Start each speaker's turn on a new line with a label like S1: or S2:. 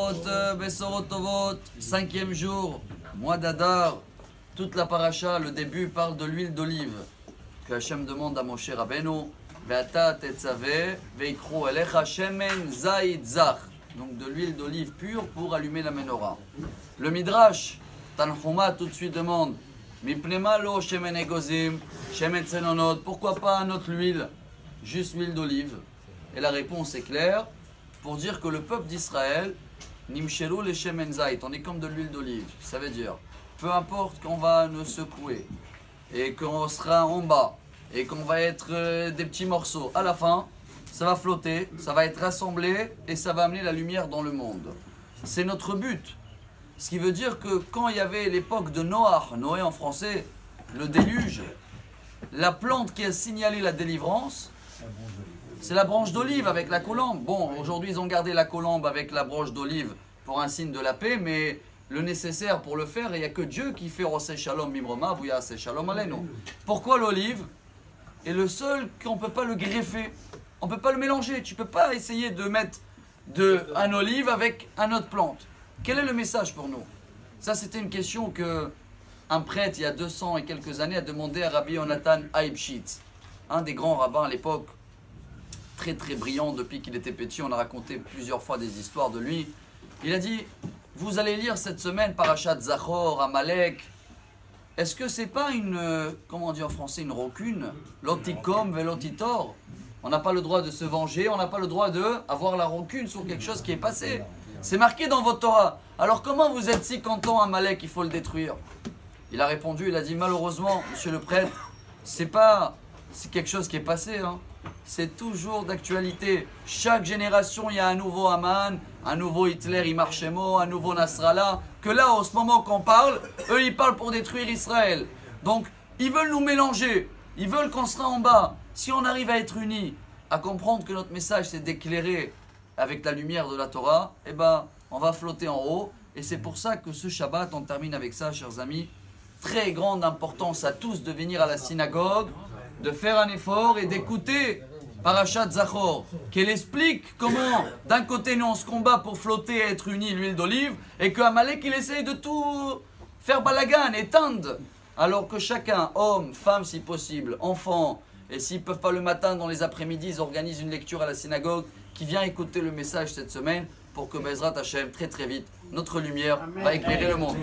S1: Besorot Tovot, 5e jour, mois d'Adar, toute la paracha, le début parle de l'huile d'olive que Hachem demande à Moshe Rabbeinu, Ve'ata tetzaveh ve'ikru elecha shemen zayit zach, donc de l'huile d'olive pure pour allumer la menorah. Le Midrash, Tanchuma tout de suite demande, Mipnema lo shemen egozim, shemen tzenonot, pourquoi pas notre huile, juste l'huile d'olive? Et la réponse est claire, pour dire que le peuple d'Israël, Nimshelu le shemen zayit, on est comme de l'huile d'olive, ça veut dire, peu importe qu'on va nous secouer, et qu'on sera en bas, et qu'on va être des petits morceaux, à la fin, ça va flotter, ça va être rassemblé, et ça va amener la lumière dans le monde. C'est notre but. Ce qui veut dire que quand il y avait l'époque de Noé en français, le déluge, la plante qui a signalé la délivrance, c'est la branche d'olive avec la colombe. Bon, aujourd'hui ils ont gardé la colombe avec la branche d'olive pour un signe de la paix, mais le nécessaire pour le faire, il n'y a que Dieu qui fait Rosé Shalom Mimroma, Vuyase Shalom Aleinu. Pourquoi l'olive est le seul qu'on ne peut pas le greffer, on ne peut pas le mélanger, tu ne peux pas essayer de mettre un olive avec une autre plante. Quel est le message pour nous? Ça, c'était une question que un prêtre, il y a 200 et quelques années, a demandé à Rabbi Yonatan Eibshitz, un des grands rabbins à l'époque, très très brillant depuis qu'il était petit. On a raconté plusieurs fois des histoires de lui. Il a dit, vous allez lire cette semaine Parashat Zachor, Amalek. Est-ce que c'est pas une, comment on dit en français, une rancune? L'otikom velotitor. On n'a pas le droit de se venger, on n'a pas le droit d'avoir la rancune sur quelque chose qui est passé. C'est marqué dans votre Torah. Alors comment vous êtes si content, Amalek, il faut le détruire? Il a répondu, il a dit, malheureusement, monsieur le prêtre, c'est quelque chose qui est passé. Hein. C'est toujours d'actualité. Chaque génération, il y a un nouveau Haman, un nouveau Hitler, Imarchemo, un nouveau Nasrallah. Que là, en ce moment qu'on parle, eux, ils parlent pour détruire Israël. Donc, ils veulent nous mélanger. Ils veulent qu'on sera en bas. Si on arrive à être unis, à comprendre que notre message, c'est d'éclairer avec la lumière de la Torah, eh ben, on va flotter en haut. Et c'est pour ça que ce Shabbat, on termine avec ça, chers amis. Très grande importance à tous de venir à la synagogue, de faire un effort et d'écouter Parashat Zachor, qu'elle explique comment, d'un côté, nous on se combat pour flotter et être unis, l'huile d'olive, et que Amalek, il essaye de tout faire balagan, éteindre. Alors que chacun, homme, femme si possible, enfant, et s'ils ne peuvent pas le matin, dans les après-midi, ils organisent une lecture à la synagogue, qui vient écouter le message cette semaine, pour que Bezrat Hashem, très très vite, notre lumière va éclairer le monde.